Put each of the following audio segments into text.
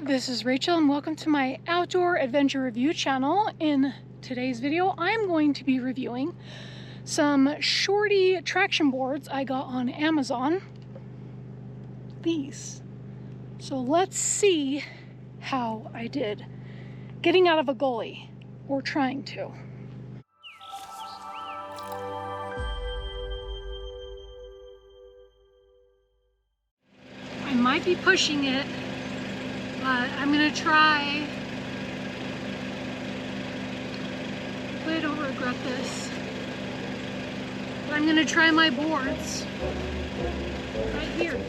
this is Rachel and welcome to my outdoor adventure review channel. In today's video, I'm going to be reviewing some shorty traction boards I got on Amazon. These. So let's see how I did getting out of a gully, or trying to. I might be pushing it, but I'm gonna try. Hopefully I don't regret this. But I'm gonna try my boards right here.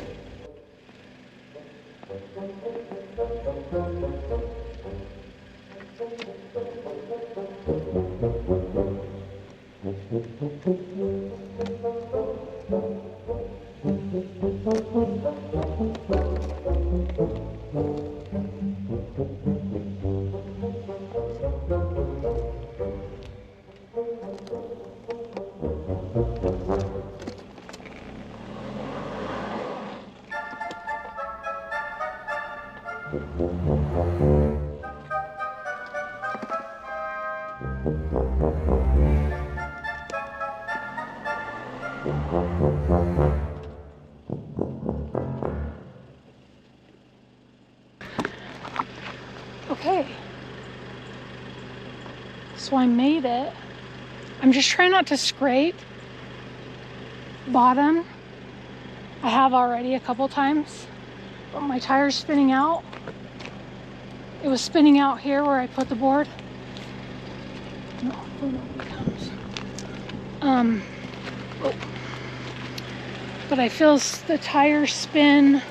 Okay, so I made it. I'm just trying not to scrape bottom. I have already a couple times, but my tire's spinning out. It was spinning out here where I put the board. No, nobody comes. Oh. But I feel the tire spin.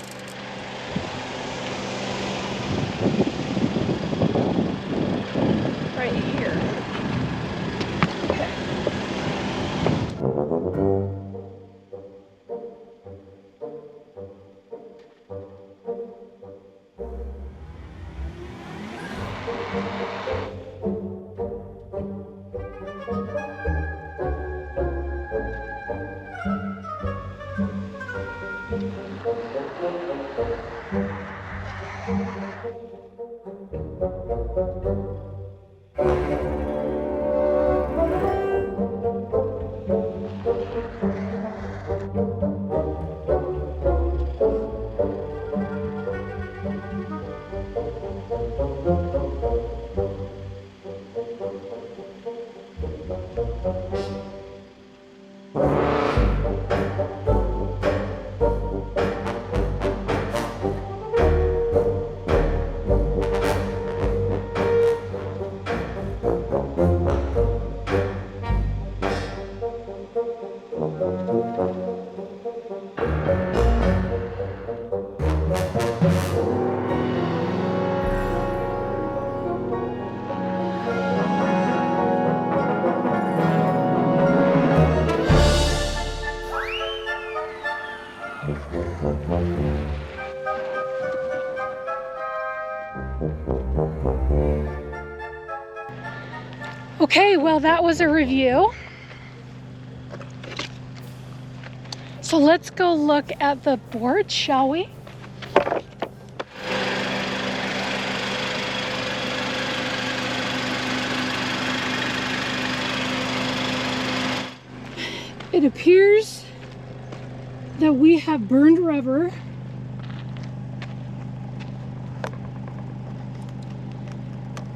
Right here. Okay. Okay, well, that was a review. So let's go look at the board, shall we? It appears that we have burned rubber.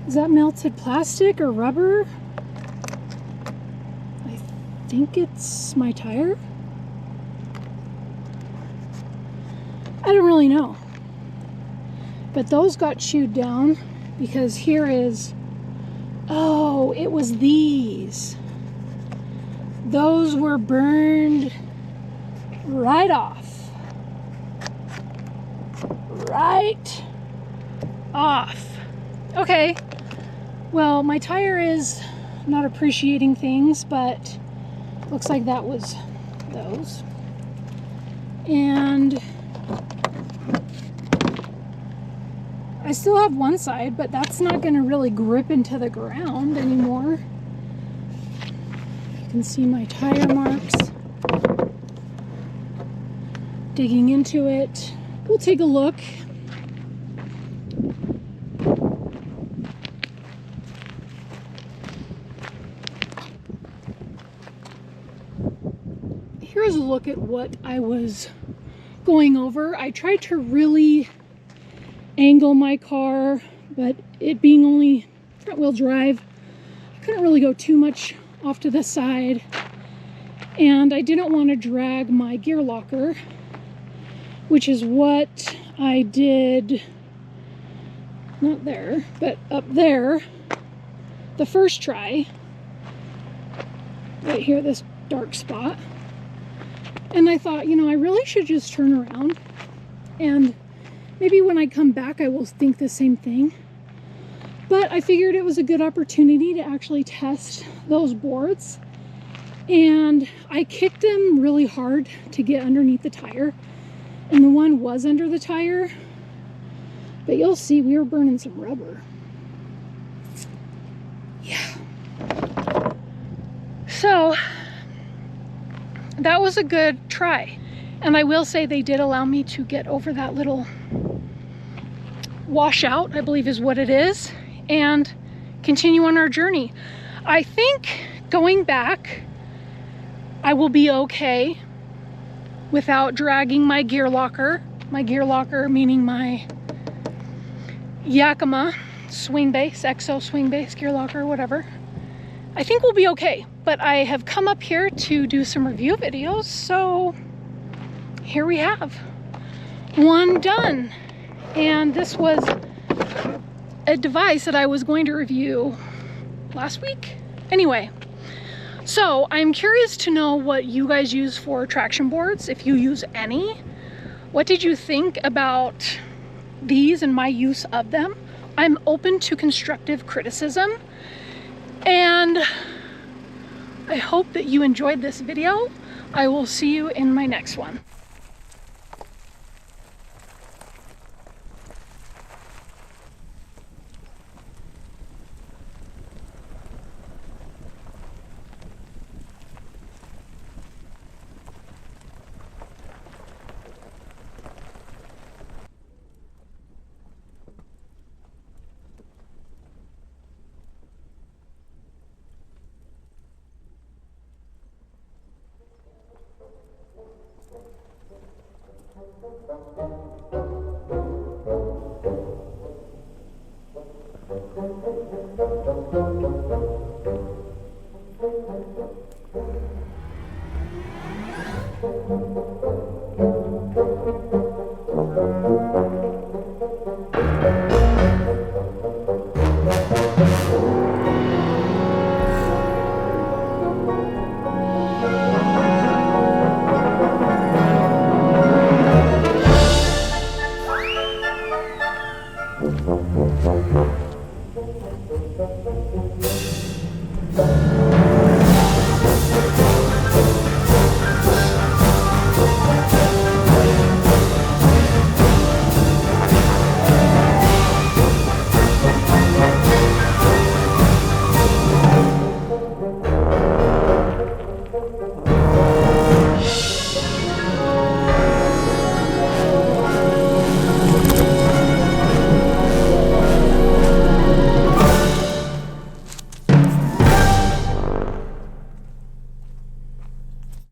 Is that melted plastic or rubber? I think it's my tire. I don't really know. But those got chewed down because here is, oh, it was these. Those were burned right off. Right off. Okay. Well, my tire is not appreciating things, but looks like that was those. And I still have one side, but that's not going to really grip into the ground anymore. You can see my tire marks. Digging into it. We'll take a look Here's a look at what I was going over. I tried to really angle my car, but it being only front-wheel drive, I couldn't really go too much off to the side, and I didn't want to drag my gear locker, which is what I did, not there, but up there, the first try, right here, this dark spot. And I thought, you know, I really should just turn around, and maybe when I come back I will think the same thing. But I figured it was a good opportunity to actually test those boards, and I kicked them really hard to get underneath the tire, and the one was under the tire, but you'll see we were burning some rubber. Yeah. So that was a good try, and I will say they did allow me to get over that little washout, I believe is what it is, and continue on our journey. I think going back I will be okay without dragging my gear locker meaning my Yakima swing base, EXO swing base gear locker, whatever. I think we'll be okay, but I have come up here to do some review videos, so here we have one done. And this was a device that I was going to review last week. Anyway, so I'm curious to know what you guys use for traction boards, if you use any. What did you think about these and my use of them? I'm open to constructive criticism, and I hope that you enjoyed this video. I will see you in my next one.